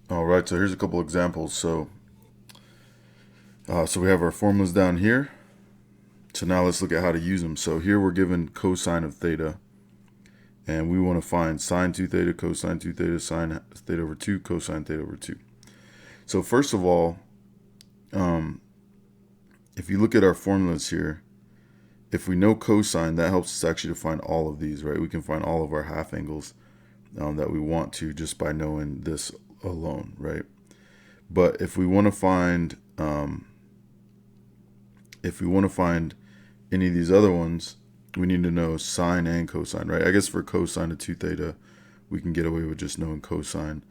All right, so here's a couple examples. So we have our formulas down here. So now let's look at how to use them. So here we're given cosine of theta, and we want to find sine 2 theta, cosine 2 theta, sine theta over 2, cosine theta over 2. So first of all, um, if you look at our formulas here, if we know cosine, that helps us actually to find all of these, right? We can find all of our half angles that we want to just by knowing this alone, right? But if we want to find any of these other ones, we need to know sine and cosine, right? I guess for cosine of 2 theta, we can get away with just knowing cosine.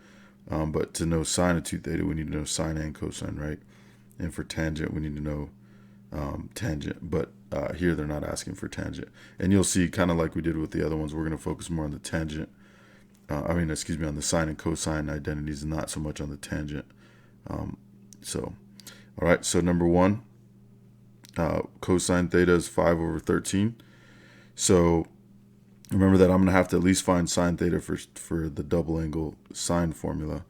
But to know sine of 2 theta, we need to know sine and cosine, right? And for tangent, we need to know tangent. But here they're not asking for tangent. And you'll see, kind of like we did with the other ones, we're going to focus more on the tangent. On the sine and cosine identities and not so much on the tangent. So, all right, so number one, cosine theta is 5 over 13. So remember that I'm going to have to at least find sine theta for the double angle sine formula.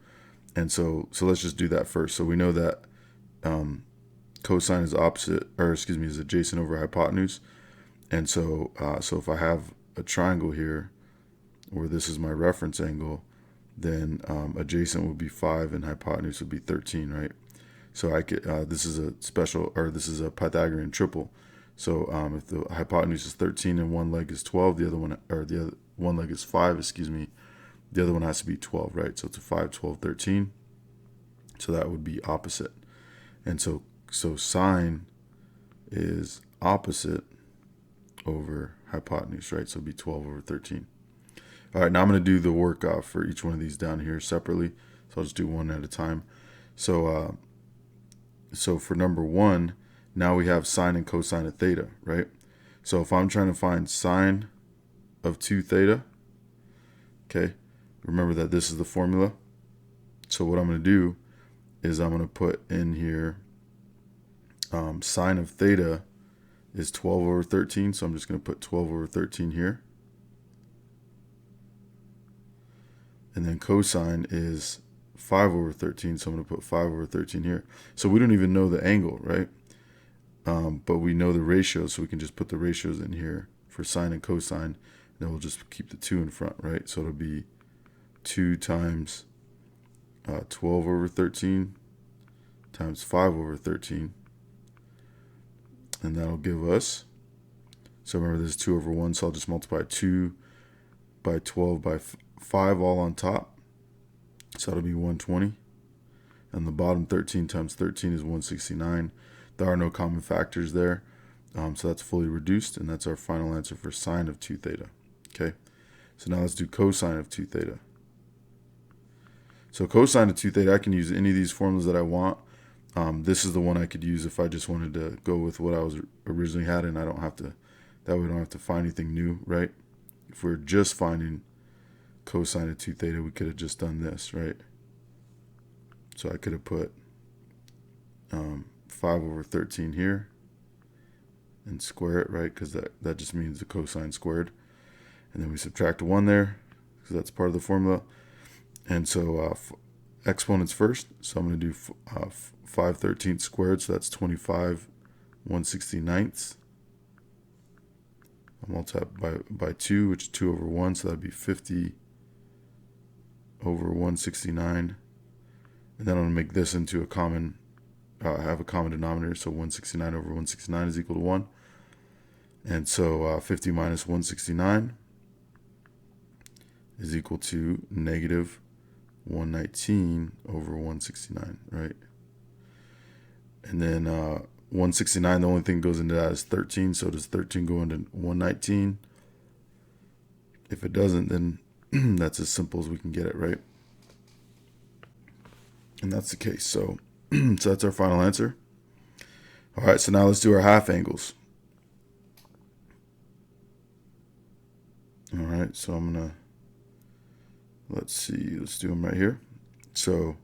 And so let's just do that first. So we know that cosine is is adjacent over hypotenuse. And so if I have a triangle here where this is my reference angle, then adjacent would be 5 and hypotenuse would be 13, right? So this is a Pythagorean triple. So if the hypotenuse is 13 and one leg is 12, the other one leg is 5, the other one has to be 12, right? So it's a 5, 12, 13. So that would be opposite. And so sine is opposite over hypotenuse, right? So it'd be 12 over 13. All right, now I'm going to do the work for each one of these down here separately. So I'll just do one at a time. So for number one, now we have sine and cosine of theta, right? So if I'm trying to find sine of 2 theta, okay, remember that this is the formula. So what I'm going to do is I'm going to put in here sine of theta is 12 over 13. So I'm just going to put 12 over 13 here. And then cosine is 5 over 13. So I'm going to put 5 over 13 here. So we don't even know the angle, right? But we know the ratios, so we can just put the ratios in here for sine and cosine. And then we'll just keep the 2 in front, right? So it'll be 2 times 12 over 13 times 5 over 13. And that'll give us, so remember this is 2 over 1, so I'll just multiply 2 by 12 by 5 all on top. So that'll be 120. And the bottom 13 times 13 is 169. There are no common factors there. So that's fully reduced, and that's our final answer for sine of 2 theta. Okay, so now let's do cosine of 2 theta. So cosine of 2 theta, I can use any of these formulas that I want. This is the one I could use if I just wanted to go with what I was originally had, and that way I don't have to find anything new, right? If we're just finding cosine of 2 theta, we could have just done this, right? So I could have put 5 over 13 here and square it, right? Because that just means the cosine squared. And then we subtract 1 there because that's part of the formula. And so exponents first. So I'm going to do 5 13ths squared. So that's 25 169ths. I'll multiply by 2, which is 2 over 1. So that'd be 50 over 169. And then I'm going to make this into a common, have a common denominator. So 169 over 169 is equal to 1. And so 50 minus 169 is equal to negative 119 over 169, right? And then 169, the only thing goes into that is 13. So does 13 go into 119? If it doesn't, then that's as simple as we can get it, right? And that's the case. So that's our final answer. All right, so now let's do our half angles. All right, so I'm going to, let's do them right here. So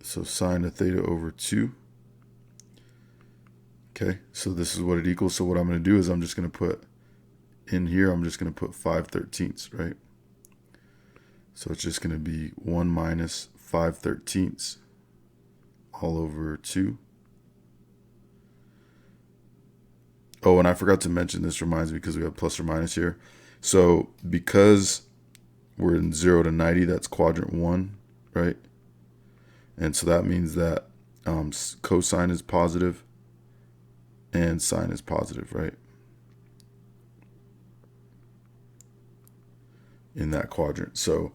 sine of theta over 2. Okay, so this is what it equals. So what I'm going to do is I'm just going to put in here, I'm just going to put 5 13ths, right? So it's just going to be 1 minus 5/13 all over 2. Oh, and I forgot to mention, this reminds me because we have plus or minus here. So because we're in 0 to 90, that's quadrant 1, right? And so that means that cosine is positive and sine is positive, right? In that quadrant. So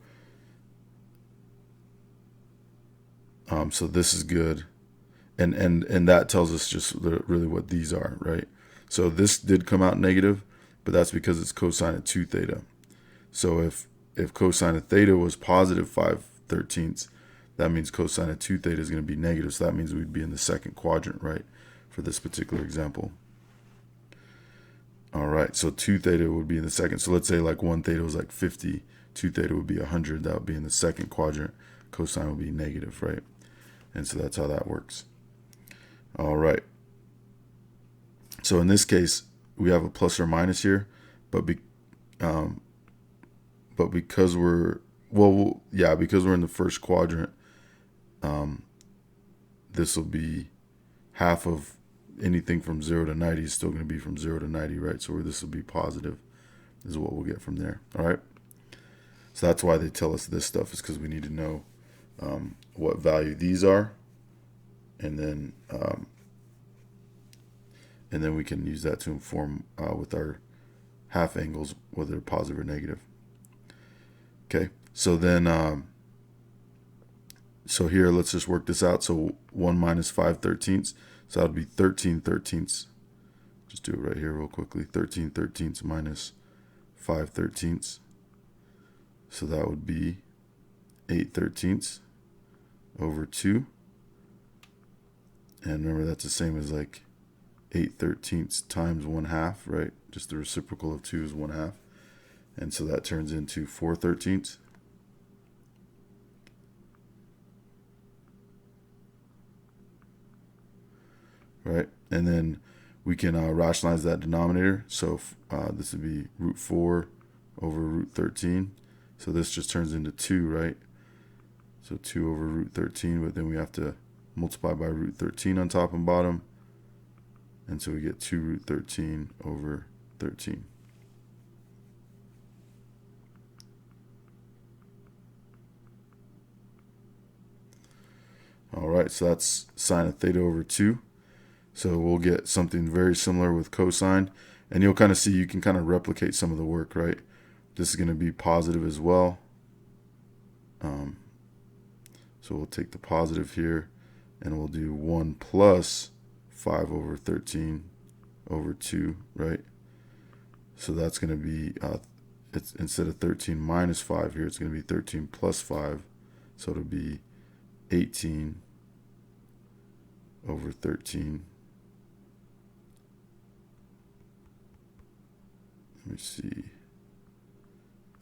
so this is good. And that tells us just really what these are, right? So this did come out negative, but that's because it's cosine of 2 theta. So if cosine of theta was positive 5/13, that means cosine of 2 theta is going to be negative. So that means we'd be in the second quadrant, right, for this particular example. All right, so 2 theta would be in the second. So let's say like 1 theta was like 50, 2 theta would be 100. That would be in the second quadrant. Cosine would be negative, right? And so that's how that works. All right. So in this case, we have a plus or minus here, but because we're because we're in the first quadrant, this will be half of anything from 0 to 90 is still going to be from 0 to 90, right? So where this will be positive is what we'll get from there. All right. So that's why they tell us this stuff, is because we need to know what value these are, and then we can use that to inform with our half angles whether they're positive or negative. Okay, so then so here let's just work this out. So 1 minus 5/13, so that would be 13/13. Just do it right here real quickly. 13/13 minus 5/13. So that would be 8/13 over 2. And remember, that's the same as like 8/13 times 1/2, right? Just the reciprocal of 2 is 1/2. And so that turns into 4/13. Right? And then we can rationalize that denominator. So this would be root 4 over root 13. So this just turns into 2, right? So 2 over root 13, but then we have to multiply by root 13 on top and bottom. And so we get 2 root 13 over 13. All right, so that's sine of theta over 2. So we'll get something very similar with cosine. And you'll kind of see, you can kind of replicate some of the work, right? This is going to be positive as well. So we'll take the positive here, and we'll do 1 plus 5 over 13 over 2, right? So that's going to be, it's instead of 13 minus 5 here, it's going to be 13 plus 5. So it'll be 18 over 13. Let me see.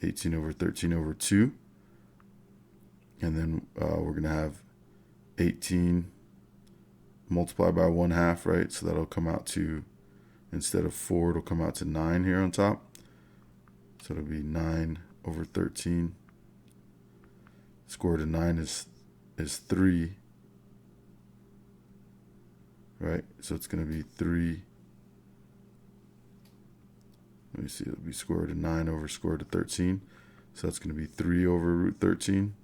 18 over 13 over 2. And then we're going to have 18 multiplied by 1/2, right? So that'll come out to, instead of 4, it'll come out to 9 here on top. So it'll be 9 over 13. Square root of 9 is 3. Right? So it's going to be 3. Let me see, it'll be square root of 9 over square root of 13. So that's going to be 3 over root 13.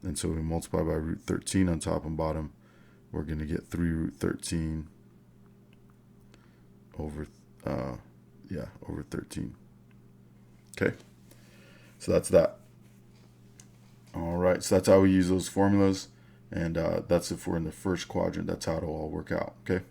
And so we multiply by root 13 on top and bottom. We're going to get 3 root 13 over, over 13. Okay, so that's that. All right, so that's how we use those formulas. And that's if we're in the first quadrant. That's how it'll all work out, okay?